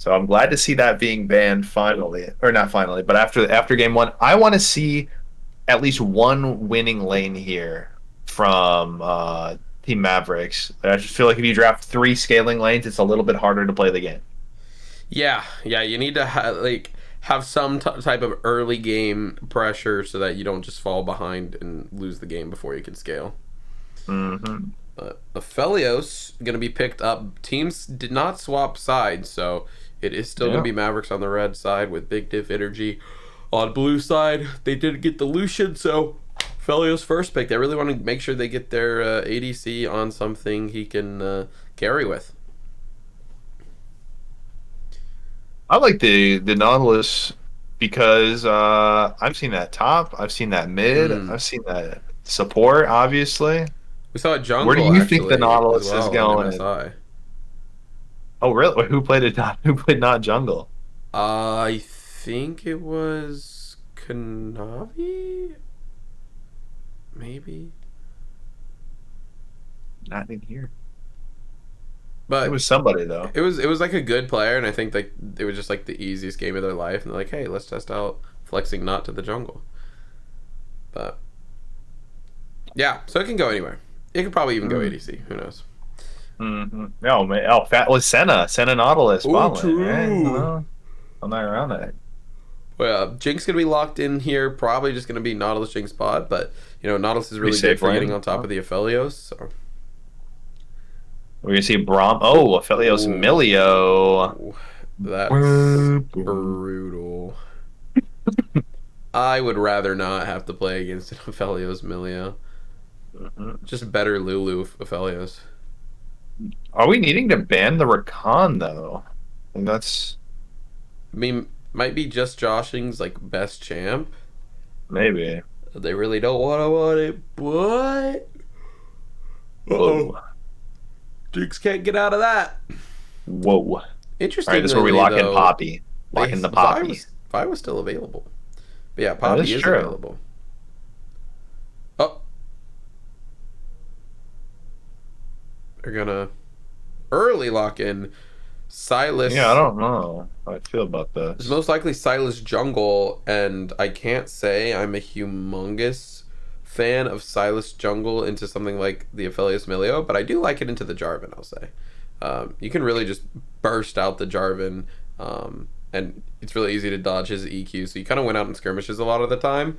So I'm glad to see that being banned finally, or not finally, but after game one, I want to see at least one winning lane here from Team Mavericks. I just feel like if you draft three scaling lanes, it's a little bit harder to play the game. Yeah, yeah, you need to have some type of early game pressure so that you don't just fall behind and lose the game before you can scale. Hmm. Aphelios going to be picked up. Teams did not swap sides, so it is still going to Yeah. be Mavericks on the red side with Big Diff Energy on blue side. They did get the Lucian, so Aphelios first pick. They really want to make sure they get their ADC on something he can carry with. I like the Nautilus because I've seen that top, I've seen that mid, Mm. I've seen that support, obviously. We saw a Where do jungle you think the actually as Nautilus is well in going? MSI. Oh, really? Who played it? Who played not jungle? I think it was Kanavi, maybe. Not in here. It But was somebody though. it was like a good player, and I think like it was just like the easiest game of their life, and they're like, hey, let's test out flexing not to the jungle. But yeah, so it can go anywhere. It could probably even go Mm. ADC. Who knows? Oh man, oh fat was Senna Nautilus Oh, bot lane, right? true. I'm not around it. Well, Jinx gonna be locked in here. Probably just gonna be Nautilus Jinx bot, but Nautilus is Pretty really good safe for getting lane. on top of the Aphelios. So. We're gonna see Brom. Oh, Aphelios Milio. Ooh, that's Boom, boom. brutal. I would rather not have to play against an Aphelios Milio. Mhm. Just better Lulu Aphelios. Are we needing to ban the Rakan though? And that's I mean, might be just Joshing's like best champ. maybe. They really don't want it, but Whoa. Jinx can't get out of that. Whoa. All right, this is where we Interestingly, lock in though, Poppy. they Lock in the Vi Poppy. was still available. But yeah, That is Poppy is true. available. Oh, they're gonna early lock in Yeah, I Silas. don't know how I feel about It's this. most likely Silas Jungle, and I can't say I'm a humongous fan of Silas Jungle into something like the Aphelios Milio, but I do like it into the Jarvan, I'll say. You can really just burst out the Jarvan, and it's really easy to dodge his EQ, so you kind of went out in skirmishes a lot of the time.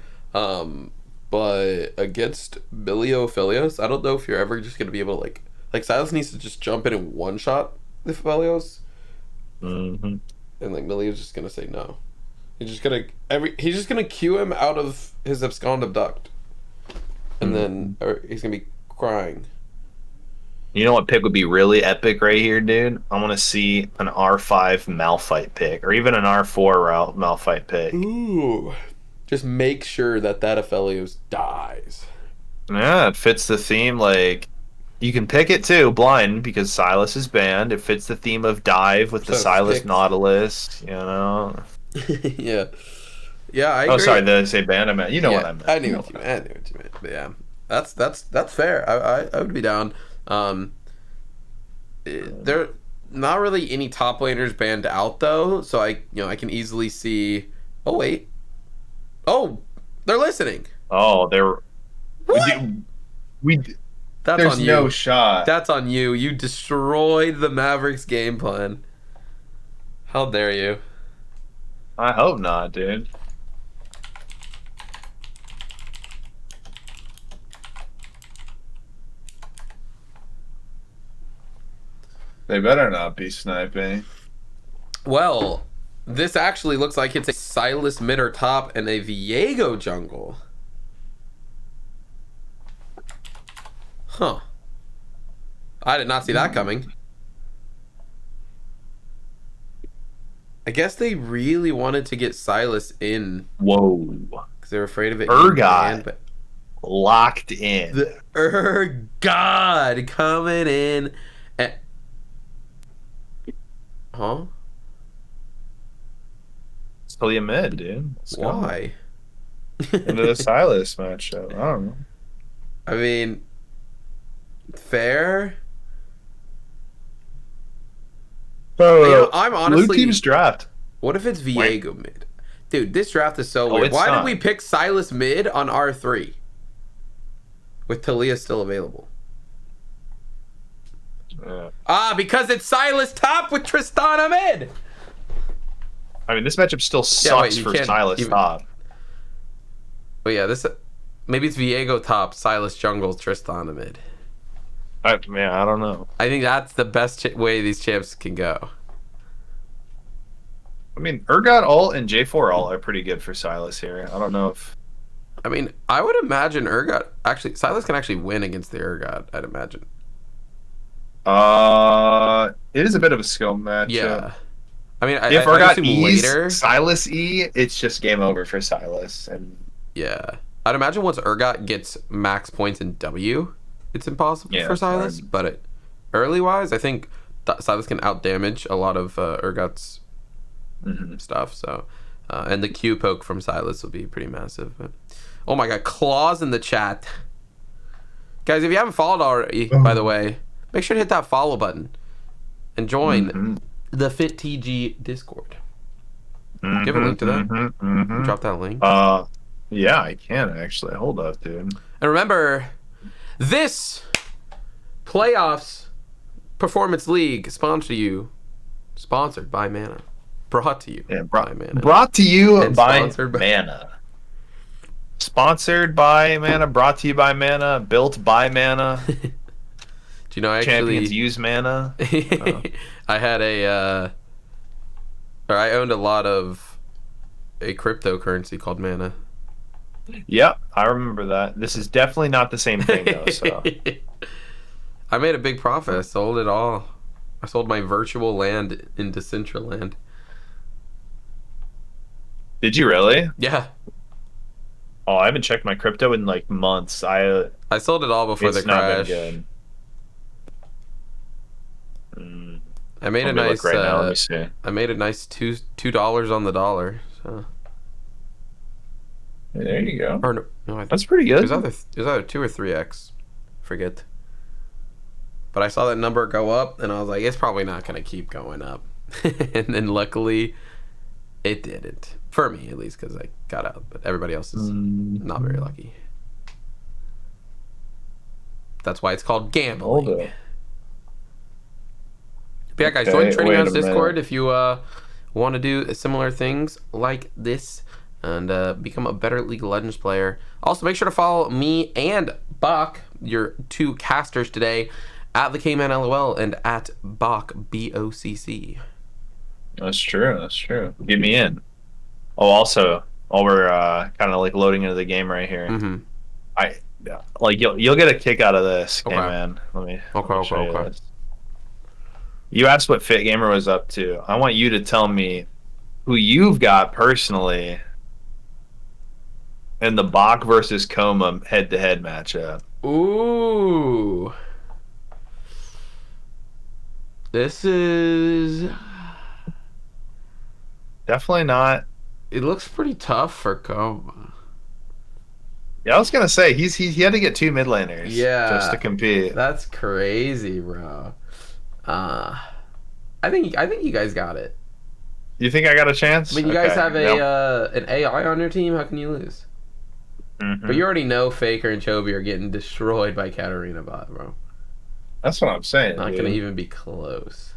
But against Milio Aphelios, I don't know if you're ever just going to be able to, like Silas needs to just jump in and one shot the Aphelios, Hmm. and like Milio's just gonna say no. He's just gonna cue him out of his abscond abduct, and then or he's gonna be crying. You know what pick would be really epic right here, dude? I want to see an R5 Malphite pick, or even an R4 route Malphite pick. Ooh. Just make sure that Aphelios dies. Yeah, it fits the theme. Like, you can pick it too, blind, because Silas is banned. It fits the theme of dive with the So it's Silas picked. Nautilus, you know? Yeah. Yeah, I Oh, agree. sorry, did I say banned? I meant, you know what Yeah, I meant. I You knew know what you what I meant. I knew what you meant. But yeah, that's fair. I would be down. Um, there not really any top laners banned out though, so I can easily see. Oh wait. Oh, they're listening. Oh, there. We What? do. We. That's There's on no you. shot. That's on you. You destroyed the Mavericks game plan. How dare you? I hope not, dude. They better not be sniping. Well, this actually looks like it's a Silas mid or top and a Viego jungle. Huh. I did not see that coming. I guess they really wanted to get Silas in Whoa. because they were afraid of it getting banned. Urgot But locked in. the God coming in. And, huh? Still you mid, dude. Let's go. Why? Into the Silas matchup. I don't know. I mean, fair. I'm Blue honestly. team's draft. What if it's Wait. Viego mid? Dude, this draft is so Oh, weird. it's Why did not. we pick Silas mid on R3 with Talia still available? Yeah. Because it's Silas top with Tristana mid. I mean, this matchup still Yeah, wait, sucks you for can't Silas even. top. But yeah, this maybe it's Viego top, Silas jungle, Tristana mid. Man, I don't know. I think that's the best way these champs can go. I mean, Urgot ult and J4 ult are pretty good for Silas here. I don't know if. I mean, I would imagine Urgot actually Silas can actually win against the Urgot. I'd imagine. It is a bit of a skill matchup. Yeah. I mean, If I Urgot assume E's later. Silas E, it's just game over for Silas. And Yeah. I'd imagine once Urgot gets max points in W, it's impossible yeah, for it's Silas. hard. But early wise, I think Silas can out damage a lot of Urgot's Mhm. stuff. So, and the Q poke from Silas will be pretty massive. But, oh my god, claws in the chat. Guys, if you haven't followed already, by the way, make sure to hit that follow button and join Mhm. the FitTG Discord. Do you have a link to that? Mhm. Drop that link. Yeah, I can actually. Hold up, dude. And remember, this playoffs performance league sponsored by Mana, brought to you Yeah, by Mana, brought to you and by sponsored by Mana. Sponsored by Mana, brought to you by Mana, built by Mana. Do you know I Champions actually use Mana. I had or I owned a lot of a cryptocurrency called Mana. Yep, I remember that. This is definitely not the same thing though. So I made a big profit. I sold it all. I sold my virtual land in Decentraland. did you really? Yeah, Oh, I haven't checked my crypto in like months. I I sold it all before it's the not been crash. good. Mm, I made a let me nice. look right now. Let me see. I made a nice $2 on the dollar. So. Hey, there you go. Or no, I think That's pretty it good. was either 2 or 3x. Forget. But I saw that number go up, and I was like, it's probably not going to keep going up. And then luckily, it didn't. For me, at least, because I got out. But everybody else is not very lucky. That's why it's called gambling. Hold up. But yeah, guys, Okay, join Training wait a Grounds Discord minute. if you want to do similar things like this and become a better League of Legends player. Also, make sure to follow me and Bach, your two casters today, at the K-Man LOL and at Bach, BOCC. That's true. That's true. Get me in. Oh, also, while we're kind of like loading into the game right here, Mm-hmm. I yeah, like you'll get a kick out of this, Okay. okay, man. Let me Okay. show you this. You asked what FitGMR was up to. I want you to tell me who you've got personally in the Bach versus Coma head-to-head matchup. Ooh. This is... Definitely not. It looks pretty tough for Coma. Yeah, I was gonna say he had to get two mid laners just to compete. That's crazy, bro. I think you guys got it. You think I got a chance? I mean, you guys Okay, have no. an AI on your team. How can you lose? Mhm. But you already know Faker and Chobi are getting destroyed by Katarina bot, bro. That's what I'm saying. Not dude. gonna even be close.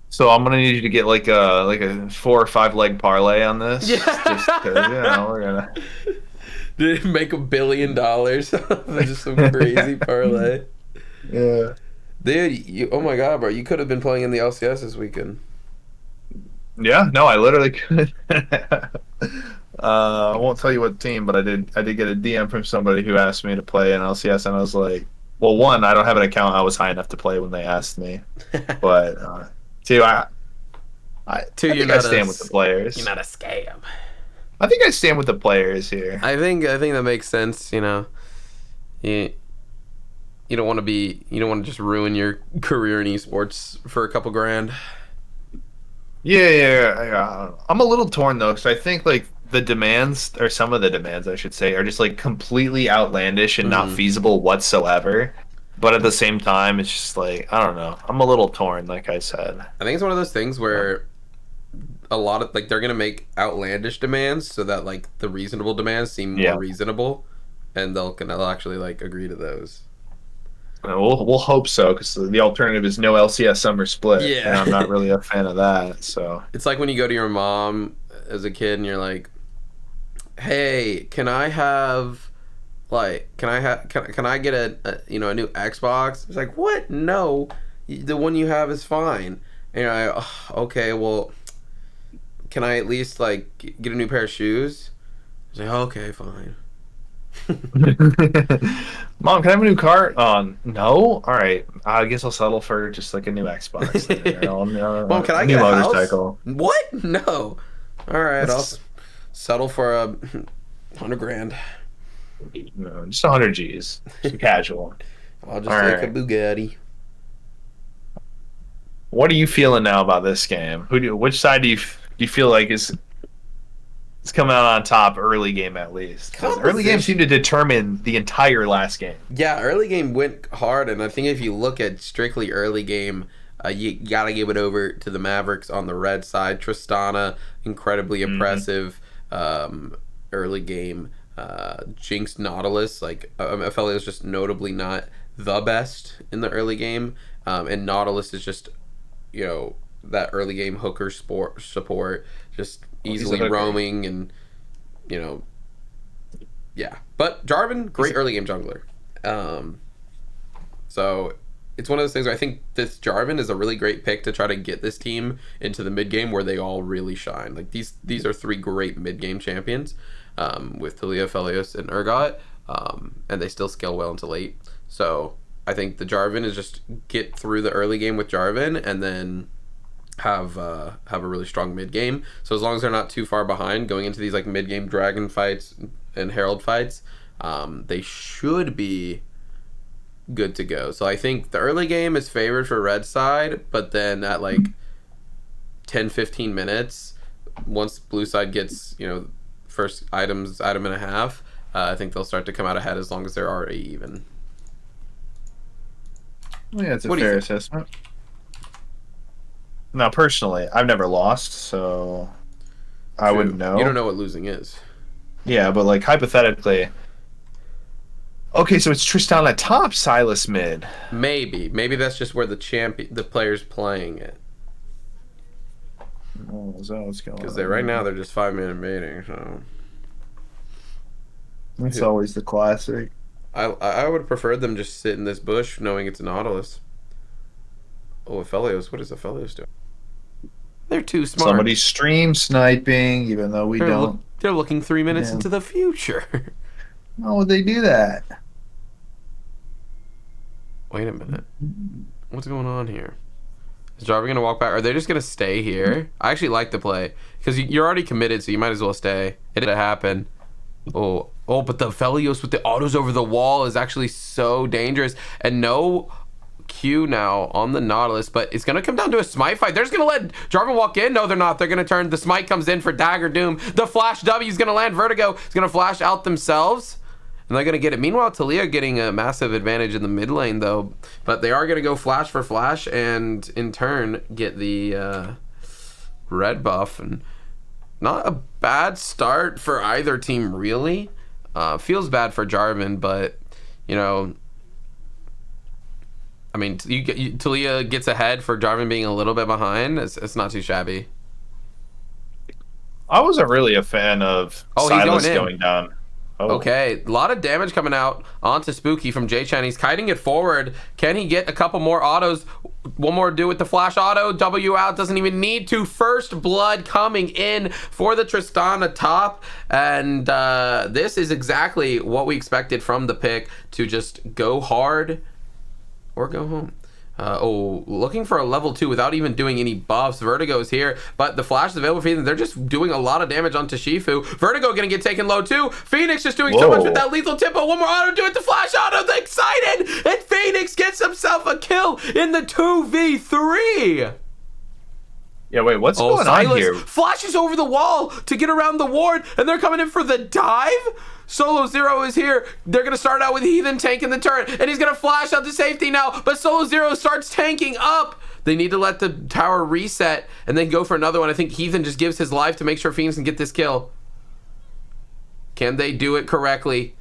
So I'm gonna need you to get like a 4 or 5 leg parlay on this. Yeah. Just 'cause, we're gonna. Did make $1 billion? Just some crazy parlay. Yeah. Dude, oh my god, bro! You could have been playing in the LCS this weekend. Yeah. No, I literally could. I won't tell you what team, but I did get a DM from somebody who asked me to play in LCS, and I was like, well, one, I don't have an account I was high enough to play when they asked me, but two, I think I stand with the players. You're not a scam. I think I stand with the players here. I think that makes sense. You know, you don't want to just ruin your career in esports for a couple grand. Yeah. I'm a little torn though, because I think like the demands, or some of the demands, I should say, are just like completely outlandish and not feasible whatsoever. But at the same time, it's just like I don't know. I'm a little torn, like I said. I think it's one of those things where a lot of like they're gonna make outlandish demands so that like the reasonable demands seem more Yeah, reasonable, and they'll actually like agree to those. we'll hope so because the alternative is no LCS summer split, and Yeah. I'm not really a fan of that. So It's like when you go to your mom as a kid and you're like, "Hey, can I have can I get a new Xbox?" It's like, "What? No. The one you have is fine." And you're like, "Oh, okay, well, can I at least like get a new pair of shoes?" It's like, "Okay, fine." Mom, can I have a new car? No. All right. I guess I'll settle for just like a new Xbox then, or Mom, can a I new get a house? motorcycle. What? No. All right, I'll That's settle for a 100 grand. just 100 G's. Just casual. I'll All just take a right. Bugatti. What are you feeling now about this game? Which side do you feel like is coming out on top early game at least? Because early game Composition. seemed to determine the entire last game. Yeah, early game went hard, and I think if you look at strictly early game, you gotta give it over to the Mavericks on the red side. Tristana, incredibly Hmm. impressive early game. Jinx Nautilus, like FLA is just notably not the best in the early game, and Nautilus is just that early game hooker support, just Well, he's a easily hooker. roaming and you know yeah. But Jarvan, He's great early game jungler. Um, so it's one of those things where I think this Jarvan is a really great pick to try to get this team into the mid game where they all really shine. Like these are three great mid game champions with Talia, Felios, and Urgot, and they still scale well into late. So I think the Jarvan is just get through the early game with Jarvan and then have a really strong mid game. So as long as they're not too far behind going into these like mid game dragon fights and herald fights, they should be good to go. So I think the early game is favored for red side, but then at like 10-15 minutes, once blue side gets first item and a half, I think they'll start to come out ahead as long as they're already even. Yeah, it's a What do you fair think? assessment. Now, personally, I've never lost, so I wouldn't True. You don't know. know what losing is. Yeah, but like hypothetically, okay, so it's Tristan at top, Silas mid. Maybe that's just where the player's playing it. Oh, is that what's going Because they right now on? they're just 5 man invading. So That's always the classic. I would have preferred them just sit in this bush knowing it's a Nautilus. Oh, Aphelios, what is Aphelios doing? They're too smart. Somebody's stream sniping, even though we don't. They're looking 3 minutes Yeah. into the future. How would they do that? Wait a minute. What's going on here? Is Jarvan gonna walk back? Are they just gonna stay here? I actually like the play because you're already committed, so you might as well stay. It did happen. But the Felios with the autos over the wall is actually so dangerous. And no Q now on the Nautilus, but it's gonna come down to a smite fight. They're just gonna let Jarvan walk in. No, they're not. They're gonna turn. The smite comes in for Dagger Doom. The flash W is gonna land. Vertigo is gonna flash out themselves. And they're going to get it. Meanwhile, Talia getting a massive advantage in the mid lane, though. But they are going to go flash for flash and, in turn, get the red buff. And not a bad start for either team, really. Feels bad for Jarvan, but, you know, I mean, Talia gets ahead for Jarvan being a little bit behind. It's not too shabby. I wasn't really a fan of Oh, he's going Silas in. going down. Oh, Okay, a lot of damage coming out onto Spooky from J-Chan. He's kiting it forward. Can he get a couple more autos? One more do with the flash auto. W out, doesn't even need to. First blood coming in for the Tristana top. And this is exactly what we expected from the pick, to just go hard or go home. Looking for a level 2 without even doing any buffs. Vertigo is here, but the flash is available for them. They're just doing a lot of damage onto Shifu. Vertigo gonna get taken low too. Phoenix just doing so much with whoa. that lethal tempo. One more auto, do it, the flash auto. They're excited, and Phoenix gets himself a kill in the 2v3. Yeah, wait, what's Oh, going on Silas here? flashes over the wall to get around the ward, and they're coming in for the dive. Solo Zero is here. They're going to start out with Heathen tanking the turret, and he's going to flash out to safety now, but Solo Zero starts tanking up. They need to let the tower reset and then go for another one. I think Heathen just gives his life to make sure Phoenix can get this kill. Can they do it correctly?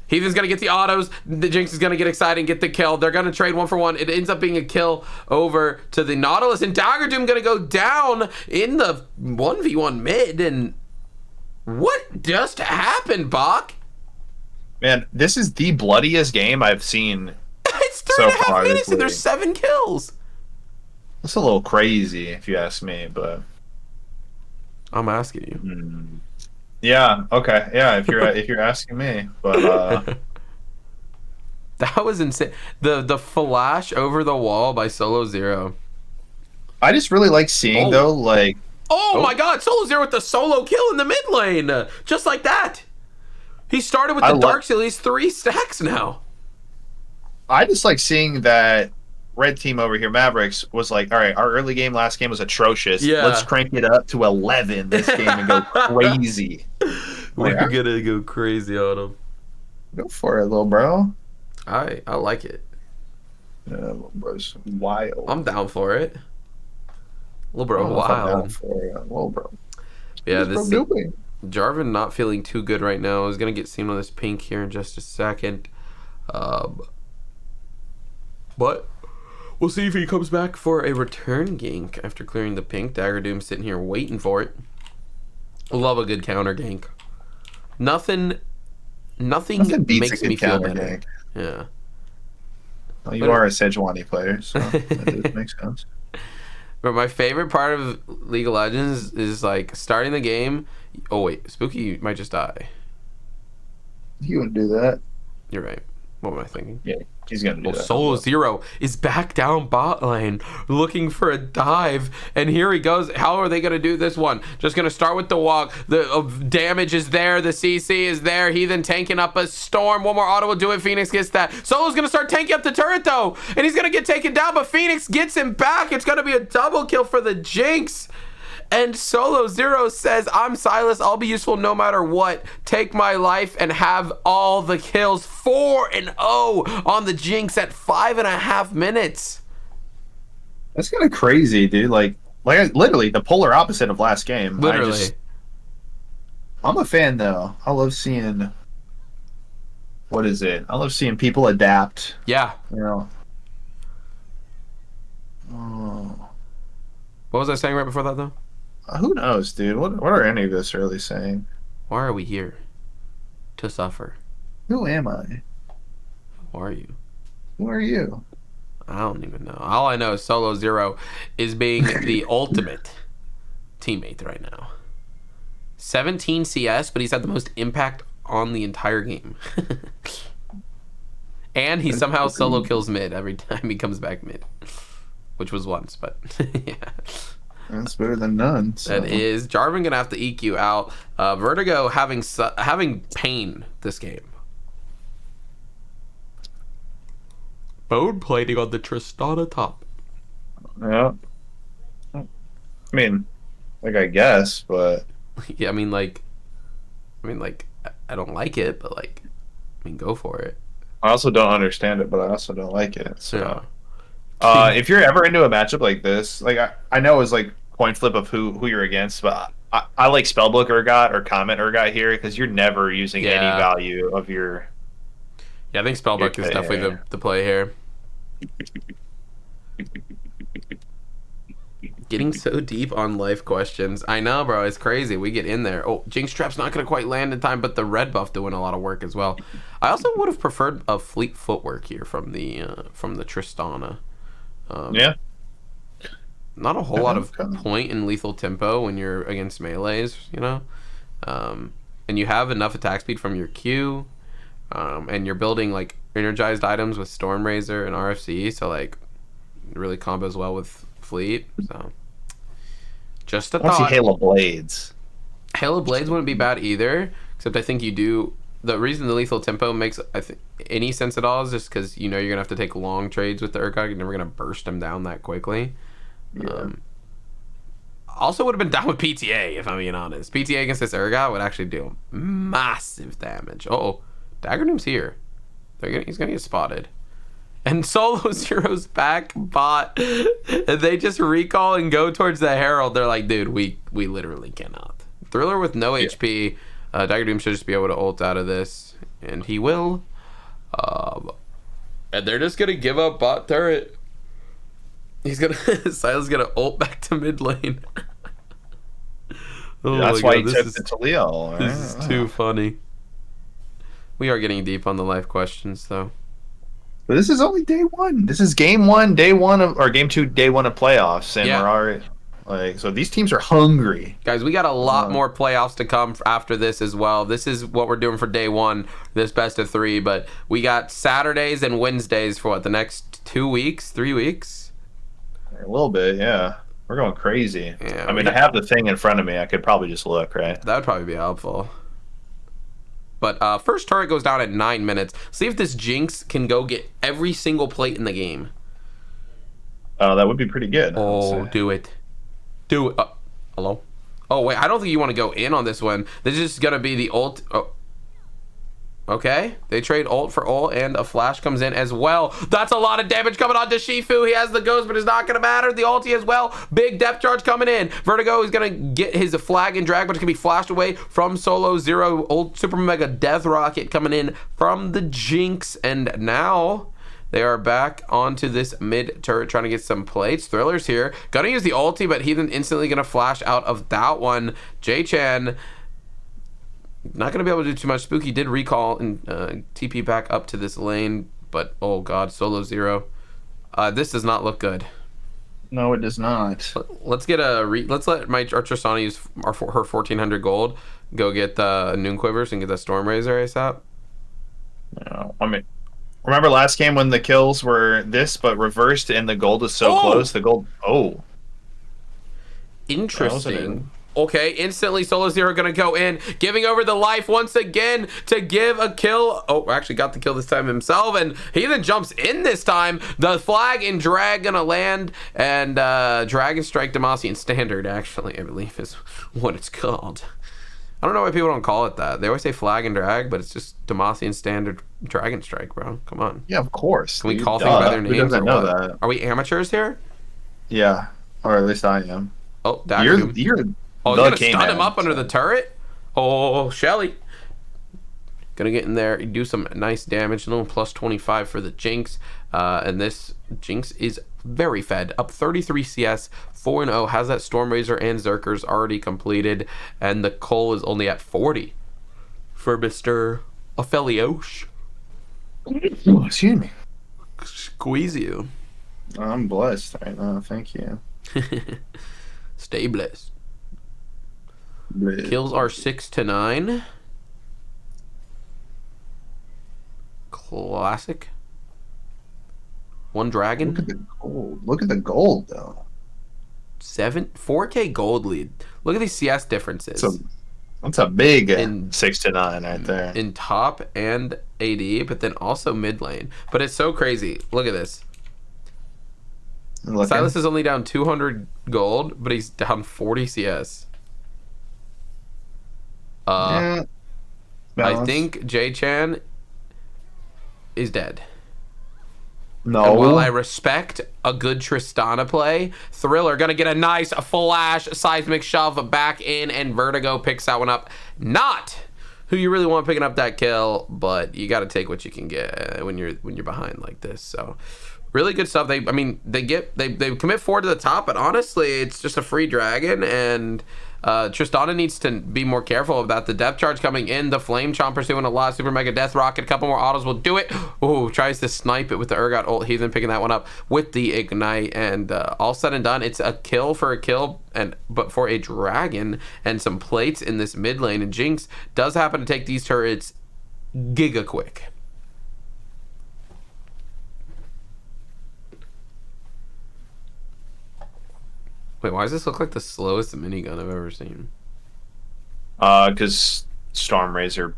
Heathen's gonna get the autos. The Jinx is gonna get excited and get the kill. They're gonna trade 1-for-1. It ends up being a kill over to the Nautilus, and Dagger Doom gonna go down in the 1v1 mid. And what just happened, Bach? Man, this is the bloodiest game I've seen It's so 3.5 far. minutes and there's 7 kills. It's a little crazy, if you ask me, but I'm asking you. yeah, okay, yeah. If you're asking me, but That was insane. The flash over the wall by Solo Zero. I just really like seeing though, like Oh my God! Solo Zero with the solo kill in the mid lane, just like that. He started with the Dark Seal. He's 3 stacks now. I just like seeing that red team over here, Mavericks, was like, all right, our early game last game was atrocious. Yeah. Let's crank it up to 11 this game and go crazy. We're gonna go crazy on him. Go for it, little bro. I like it. Yeah, little bro's wild. I'm down for it. Little bro, I'm wild. down for it, little bro. Yeah, What's this bro doing? Jarvan not feeling too good right now. He's gonna get seen on this pink here in just a second. But we'll see if he comes back for a return gank after clearing the pink. Dagger Doom sitting here waiting for it. Love a good counter gank. Nothing beats makes a good me feel counter better. gank. Yeah. Well, you are a Sejuani player, so that makes sense. But my favorite part of League of Legends is like starting the game. Oh wait, Spooky might just die. You wouldn't do that. You're right. What am I thinking? Yeah, he's gonna do that. Solo Zero is back down bot lane looking for a dive, and here he goes. How are they gonna do this one? Just gonna start with the walk. The damage is there. The CC is there. Heathen tanking up a storm. One more auto will do it. Phoenix gets that. Solo's gonna start tanking up the turret though, and he's gonna get taken down. But Phoenix gets him back. It's gonna be a double kill for the Jinx. And Solo Zero says, I'm Silas. I'll be useful no matter what. Take my life and have all the kills. 4-0 on the Jinx at 5.5 minutes. That's kind of crazy, dude. Like literally the polar opposite of last game. Literally. I'm a fan though. I love seeing. What is it? I love seeing people adapt. Yeah. You know. Oh. What was I saying right before that though? Who knows, dude? What are any of us really saying? Why are we here? To suffer. Who am I? Who are you? Who are you? I don't even know. All I know is Solo Zero is being the ultimate teammate right now. 17 CS, but he's had the most impact on the entire game. And he somehow solo kills mid every time he comes back mid. Which was once, but yeah. That's better than none. So. That is. Jarvan gonna have to EQ out. Vertigo having pain this game. Bone plating on the Tristana top. Yeah. I mean, like I guess, but Yeah, I mean, like, I don't like it, but like, I mean, go for it. I also don't understand it, but I also don't like it. So. Yeah. If you're ever into a matchup like this, like I know it's like coin flip of who you're against, but I like Spellbook Urgot or Comment Urgot here because you're never using any value of your. Yeah, I think Spellbook is definitely the play here. Getting so deep on life questions. I know, bro. It's crazy. We get in there. Oh, Jinx Trap's not going to quite land in time, but the red buff doing a lot of work as well. I also would have preferred a fleet footwork here from the Tristana. Yeah. Not a whole lot of point in lethal tempo when you're against melees, you know? And you have enough attack speed from your Q, and you're building, like, energized items with Stormrazor and RFC, so, like, it really combos well with Fleet, so... Just a thought. I want to see Halo Blades. Halo Blades wouldn't be bad either, except I think you do... The reason the lethal tempo makes any sense at all is just because you know you're going to have to take long trades with the Urgot. You're never going to burst them down that quickly. Yeah. Also would have been down with PTA, if I'm being honest. PTA against this Urgot would actually do massive damage. Uh-oh. Dagger Doom's here. He's going to get spotted. And Solo Zero's back bot. And they just recall and go towards the Herald. They're like, dude, we literally cannot. Thriller with no HP. Dagger Doom should just be able to ult out of this. And he will. And they're just going to give up bot turret. He's going to... Silas going to ult back to mid lane. Oh that's why he took the Taliyah. Right? This is too funny. We are getting deep on the life questions, though. But this is only day one. This is game one, day one of, or game two, day one of playoffs, and we're already like, so these teams are hungry. Guys, we got a lot more playoffs to come after this as well. This is what we're doing for day one, this best of three. But we got Saturdays and Wednesdays for what, the next 2 weeks, 3 weeks? A little bit, yeah. We're going crazy. Yeah, I mean, I have the thing in front of me. I could probably just look, right? That would probably be helpful. But first turret goes down at 9 minutes. See if this Jinx can go get every single plate in the game. Oh, that would be pretty good. Oh, do it. Do it. Hello? Oh, wait. I don't think you want to go in on this one. This is going to be the ult. Oh. Okay. They trade ult for ult, and a flash comes in as well. That's a lot of damage coming on to Shifu. He has the ghost, but it's not going to matter. The ulti as well. Big depth charge coming in. Vertigo is going to get his flag and drag, but it's going to be flashed away from Solo Zero. Old Super Mega Death Rocket coming in from the Jinx. And now they are back onto this mid turret trying to get some plates. Thriller's here. Gonna use the ulti, but Heathen instantly going to flash out of that one. J-Chan not going to be able to do too much. Spooky did recall and TP back up to this lane, but oh god, Solo Zero. This does not look good. No, it does not. Let's get let's let my Tristana use her 1400 gold. Go get the Noon Quivers and get the Storm Razor ASAP. No, I mean, remember last game when the kills were this but reversed and the gold is so close? The gold. Oh, interesting. Okay, instantly Solo Zero gonna go in, giving over the life once again to give a kill. Oh, actually got the kill this time himself, and he then jumps in this time. The flag and drag gonna land, and Dragon Strike Demacian Standard, actually, I believe is what it's called. I don't know why people don't call it that. They always say flag and drag, but it's just Demacian Standard Dragon Strike, bro. Come on. Yeah, of course. Can we call things by their names? Who doesn't know what? that? Are we amateurs here? Yeah, or at least I am. Oh, Dagger. You're oh, you're gonna stun him up under the turret? Oh, Shelly. Gonna get in there, do some nice damage. A little plus 25 for the Jinx. And this Jinx is very fed. Up 33 CS, 4-0. Has that Storm Razor and Zerkers already completed. And the Cole is only at 40 for Mr. Aphelios. Oh, excuse me. Squeeze you. I'm blessed right now. Thank you. Stay blessed. Blessed. Kills are 6 to 9. Classic. One dragon. Look at the gold. Look at the gold, though. 4K gold lead. Look at these CS differences. That's a big 6 to 9 right there. In top and AD, but then also mid lane. But it's so crazy. Look at this. Silas is only down 200 gold, but he's down 40 CS. Yeah. I think J-Chan is dead. No. And while I respect a good Tristana play, Thriller gonna get a nice flash seismic shove back in, and Vertigo picks that one up. Not who you really want picking up that kill, but you got to take what you can get when you're behind like this. So really good stuff. They commit forward to the top, but honestly, it's just a free dragon, and Tristana needs to be more careful of that. The depth charge coming in, the flame chomper doing a lot. Super mega death rocket, a couple more autos will do it. Ooh, tries to snipe it with the Urgot ult. He's been picking that one up with the ignite, and all said and done, it's a kill for a kill, but for a dragon and some plates in this mid lane. And Jinx does happen to take these turrets giga quick. Wait, why does this look like the slowest minigun I've ever seen? Because Storm Razor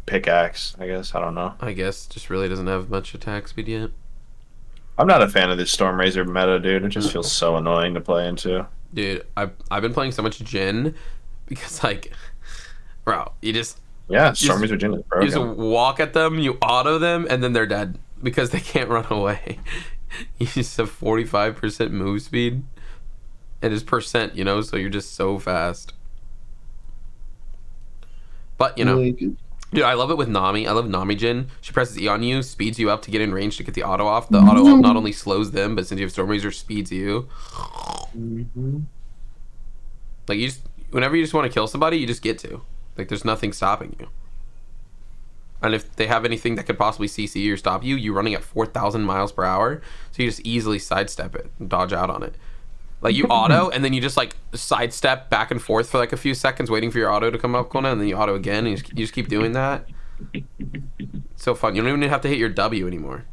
pickaxe, I guess. I don't know. I guess just really doesn't have much attack speed yet. I'm not a fan of this Storm Razor meta, dude. It just feels so annoying to play into. Dude, I've been playing so much Jin because like, bro, Yeah, you just Stormies with Jin is you just broken. walk at them, you auto them, and then they're dead because they can't run away. You just have 45% move speed, and it's percent, so you're just so fast. But Like, dude, I love it with Nami. I love Nami Jin. She presses E on you, speeds you up to get in range to get the auto off. The auto up not only slows them, but since you have Storm Razor, speeds you. mhm. Like whenever you just want to kill somebody, you just get to. Like there's nothing stopping you. And if they have anything that could possibly CC or stop you, you're running at 4,000 miles per hour, so you just easily sidestep it and dodge out on it. Like you auto, and then you just like sidestep back and forth for like a few seconds, waiting for your auto to come up, Kona, and then you auto again, and you just keep doing that. It's so fun. You don't even have to hit your W anymore.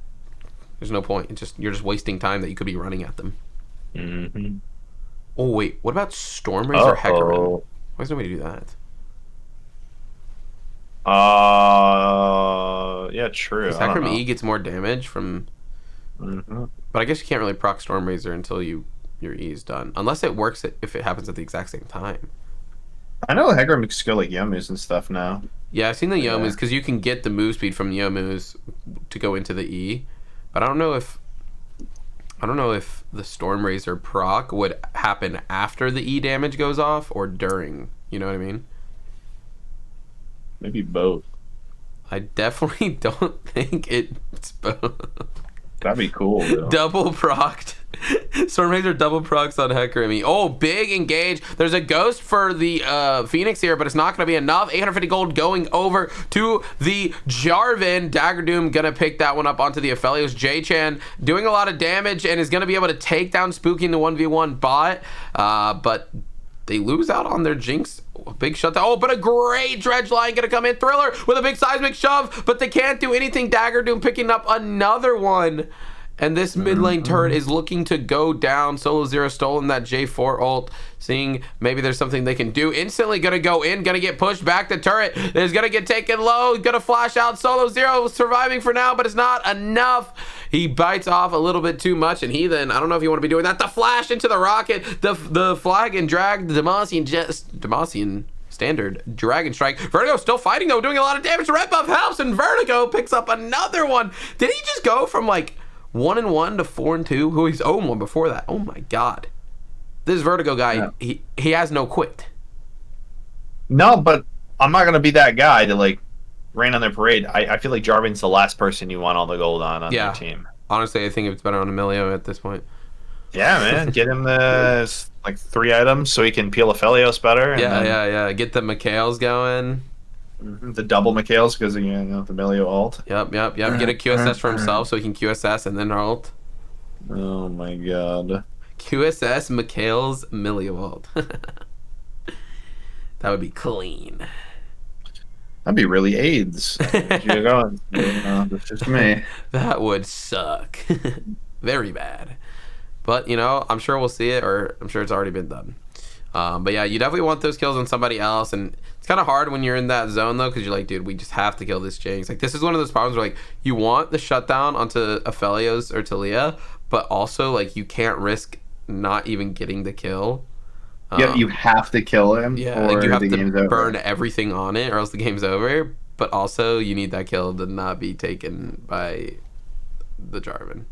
There's no point. You're just wasting time that you could be running at them. Mhm. Oh wait, what about Storm Razor Hecarim? Uh-oh. Why is nobody do that? Yeah, true. Because I don't Hecarim E know. gets more damage from, Hmm. but I guess you can't really proc Storm Razor until your E is done, unless it works if it happens at the exact same time. I know Hegra makes go like Yomus and stuff now. Yeah, I've seen the Yeah. Yomus because you can get the move speed from Yomus to go into the E, but I don't know if the Storm Razor proc would happen after the E damage goes off or during. You know what I mean? Maybe both. I definitely don't think it's both. That'd be cool, though. Double procced. Storm Razor double procs on Hecarim. Oh, big engage. There's a ghost for the Phoenix here, but it's not going to be enough. 850 gold going over to the Jarvan. Dagger Doom going to pick that one up onto the Aphelios. J-Chan doing a lot of damage and is going to be able to take down Spooky in the 1v1 bot. But they lose out on their Jinx. A big shutdown. Oh, but a great dredge line going to come in. Thriller with a big seismic shove, but they can't do anything. Dagger Doom picking up another one. And this mid lane turret is looking to go down. Solo Zero stolen that J4 ult. Seeing maybe there's something they can do. Instantly going to go in. Going to get pushed back. The turret is going to get taken low. Going to flash out. Solo Zero surviving for now, but it's not enough. He bites off a little bit too much. And he then, I don't know if you want to be doing that. The flash into the rocket. The flag and drag. The Demacian standard Dragon Strike. Vertigo still fighting though. Doing a lot of damage. Red buff helps. And Vertigo picks up another one. Did he just go from like 1-1 to 4-2? Who he's 0-1 before that. Oh my god. This Vertigo guy, Yeah. he has no quit. No, but I'm not gonna be that guy to like rain on their parade. I feel like Jarvan's the last person you want all the gold on Yeah. your team. Honestly, I think it's better on Emilio at this point. Yeah, man. Get him the like 3 items so he can peel Aphelios better. And then, Yeah. Get the Mikhails going. The double Mikhails because the Melio ult. Yep. Get a QSS for himself so he can QSS and then ult. Oh my god. QSS Mikhails Milio ult. That would be clean. That'd be really AIDS. You're going. That's just me. That would suck. Very bad. But, I'm sure we'll see it, or I'm sure it's already been done. But yeah, you definitely want those kills on somebody else, and it's kind of hard when you're in that zone though, because you're like, dude, we just have to kill this Jinx. Like, this is one of those problems where like you want the shutdown onto Aphelios or Talia, but also like you can't risk not even getting the kill. Yeah, you have to kill him. Yeah, or like you have the to game's over. burn everything on it, or else the game's over. But also, you need that kill to not be taken by the Jarvan.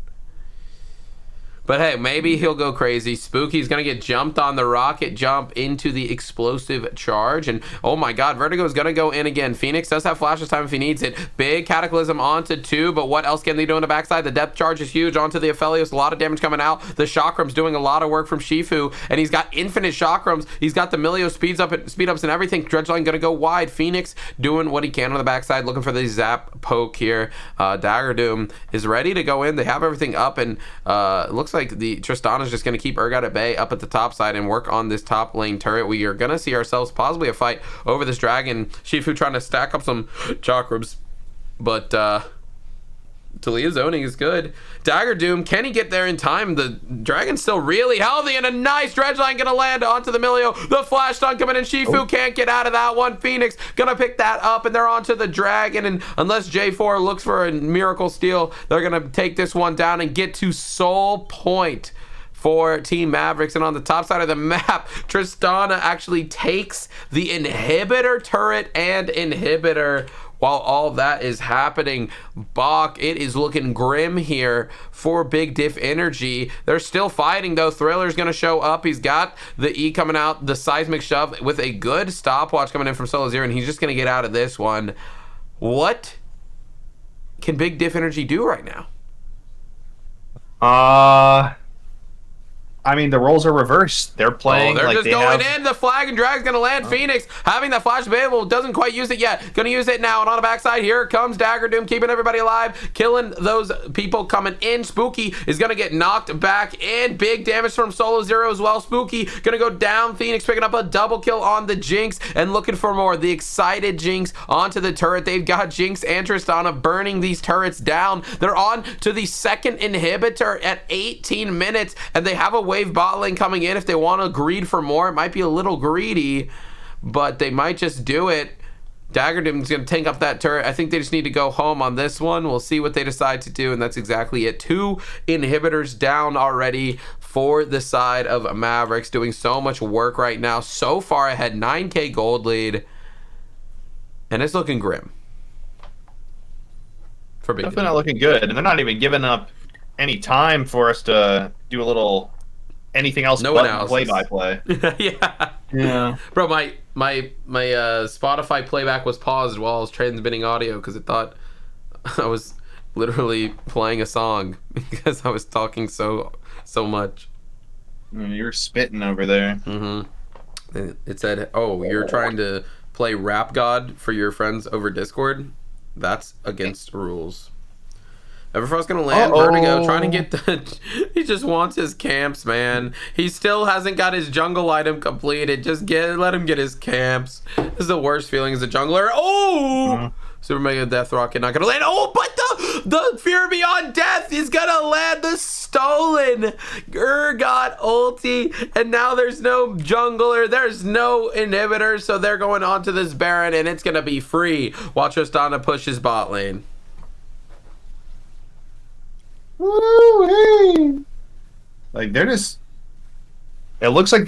But hey, maybe he'll go crazy. Spooky's going to get jumped on the rocket jump into the explosive charge. And oh my god, Vertigo is going to go in again. Phoenix does have flashes time if he needs it. Big Cataclysm onto 2, but what else can they do on the backside? The depth charge is huge onto the Aphelios. A lot of damage coming out. The Chakrams doing a lot of work from Shifu, and he's got infinite Chakrams. He's got the Milio speed ups and everything. Dredgeline going to go wide. Phoenix doing what he can on the backside, looking for the zap poke here. Dagger Doom is ready to go in. They have everything up, and it looks like the Tristana's just going to keep Urgot at bay up at the top side and work on this top lane turret. We are going to see ourselves possibly a fight over this dragon. Shifu trying to stack up some chakrams, but Talia zoning is good. Dagger Doom, can he get there in time? The dragon's still really healthy, and a nice dredge line gonna land onto the Milio. The flash stun coming in. Shifu can't get out of that one. Phoenix gonna pick that up, and they're onto the dragon. And unless J4 looks for a miracle steal, they're gonna take this one down and get to soul point. for Team Mavericks. And on the top side of the map, Tristana actually takes the inhibitor turret and inhibitor. While all that is happening, Bach, it is looking grim here for Big Diff Energy. They're still fighting, though. Thriller's going to show up. He's got the E coming out, the seismic shove with a good stopwatch coming in from Solo Zero, and he's just going to get out of this one. What can Big Diff Energy do right now? I mean, the roles are reversed. They're playing. They're like just they going have... in. The flag and drag's going to land. Phoenix having that flash available. Doesn't quite use it yet. Going to use it now. And on the backside, here comes Dagger Doom, keeping everybody alive, killing those people coming in. Spooky is going to get knocked back in. Big damage from Solo Zero as well. Spooky going to go down. Phoenix picking up a double kill on the Jinx and looking for more. The excited Jinx onto the turret. They've got Jinx and Tristana burning these turrets down. They're on to the second inhibitor at 18 minutes, and they have a wave bot lane coming in if they want to greed for more. It might be a little greedy, but they might just do it. Dagger Doom's going to tank up that turret. I think they just need to go home on this one. We'll see what they decide to do, and that's exactly it. 2 inhibitors down already for the side of Mavericks, doing so much work right now. So far ahead, 9k gold lead, and it's looking grim. For Big Definitely not looking good, and they're not even giving up any time for us to do a little anything else but play-by-play. Yeah. Bro, my Spotify playback was paused while I was transmitting audio because it thought I was literally playing a song because I was talking so much. You're spitting over there. Mm-hmm. It said, "Oh, you're trying to play Rap God for your friends over Discord? That's against rules." Everfrost's gonna land. Vertigo trying to get the... He just wants his camps, man. He still hasn't got his jungle item completed. Just let him get his camps. This is the worst feeling as a jungler. Oh! Super Mega Death Rocket not gonna land. Oh, but the Fear Beyond Death is gonna land the stolen Urgot ulti. And now there's no jungler. There's no inhibitor. So they're going on to this Baron, and it's gonna be free while Tristana pushes bot lane. Woo-hoo. Like they're just... It looks like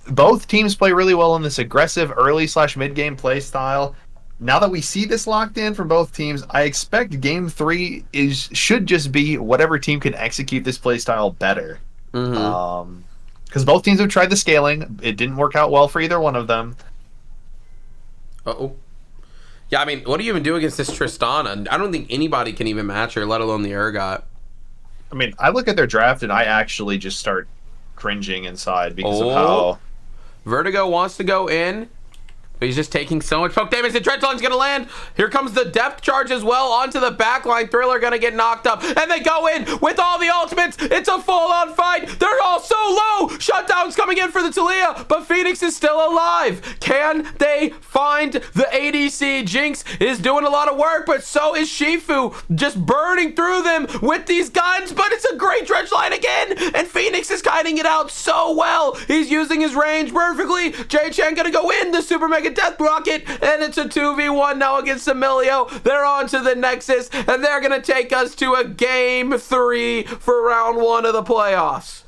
both teams play really well in this aggressive early/mid game play style. Now that we see this locked in from both teams, I expect game 3 should just be whatever team can execute this play style better. Because both teams have tried the scaling. It didn't work out well for either one of them. Yeah, I mean, what do you even do against this Tristana? I don't think anybody can even match her, let alone the Urgot. I mean, I look at their draft and I actually just start cringing inside because of how... Vertigo wants to go in. But he's just taking so much poke damage. The Dreadline's going to land. Here comes the depth charge as well onto the backline. Thriller going to get knocked up. And they go in with all the ultimates. It's a full-on fight. They're all so low. Shutdown's coming in for the Talia. But Phoenix is still alive. Can they find the ADC? Jinx is doing a lot of work, but so is Shifu. Just burning through them with these guns. But it's a great Dreadline again. And Phoenix is kiting it out so well. He's using his range perfectly. J-Chan going to go in. The Super Mega Death Rocket, and it's a 2v1 now against Emilio. They're on to the Nexus, and they're going to take us to a game 3 for round 1 of the playoffs.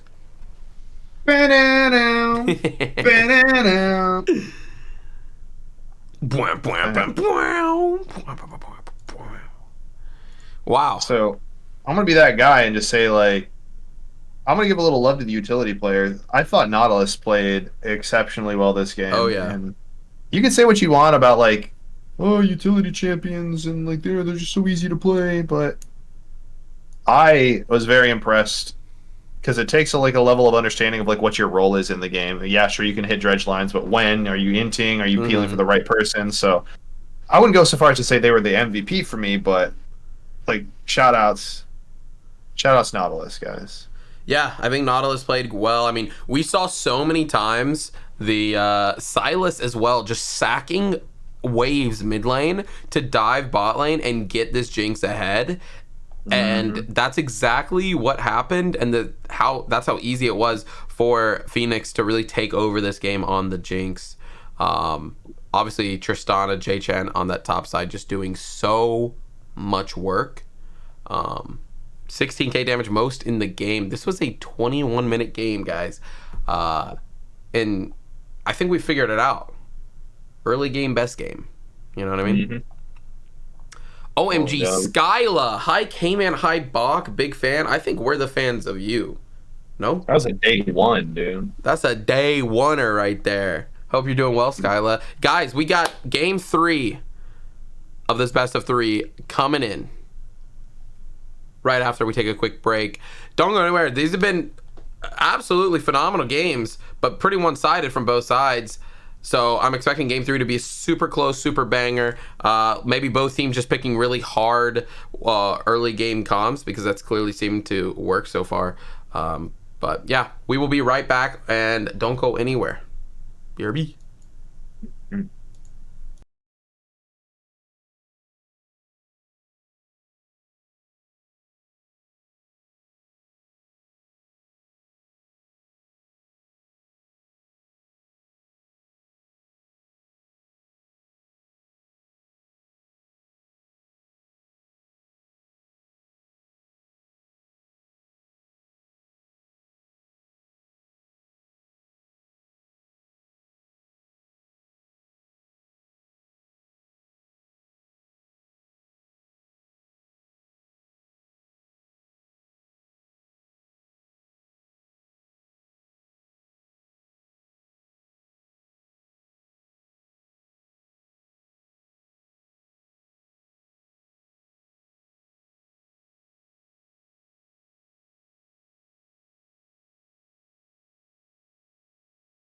Wow. So I'm going to be that guy and just say, like, I'm going to give a little love to the utility players. I thought Nautilus played exceptionally well this game. Oh, yeah. And you can say what you want about, like, oh, utility champions, and, like, they're just so easy to play, but I was very impressed because it takes, a level of understanding of, like, what your role is in the game. Yeah, sure, you can hit dredge lines, but when? Are you inting? Are you peeling for the right person? So I wouldn't go so far as to say they were the MVP for me, but, like, shout-outs Nautilus, guys. Yeah, I think Nautilus played well. I mean, we saw so many times the Sylas as well just sacking waves mid lane to dive bot lane and get this Jinx ahead. And that's exactly what happened, and that's how easy it was for Phoenix to really take over this game on the Jinx. Obviously, Tristana, J-Chan on that top side just doing so much work. 16k damage, most in the game. This was a 21-minute game, guys. And I think we figured it out. Early game, best game. You know what I mean? Mm-hmm. Oh, OMG, no. Skyla. Hi, K-Man. Hi, Bach. Big fan. I think we're the fans of you. No? That was a day one, dude. That's a day oneer right there. Hope you're doing well, Skyla. Guys, we got game 3 of this best of 3 coming in right after we take a quick break. Don't go anywhere. These have been absolutely phenomenal games, but pretty one-sided from both sides. So I'm expecting game 3 to be super close, super banger. Maybe both teams just picking really hard early game comms, because that's clearly seemed to work so far. But yeah, we will be right back, and don't go anywhere. BRB. Mm.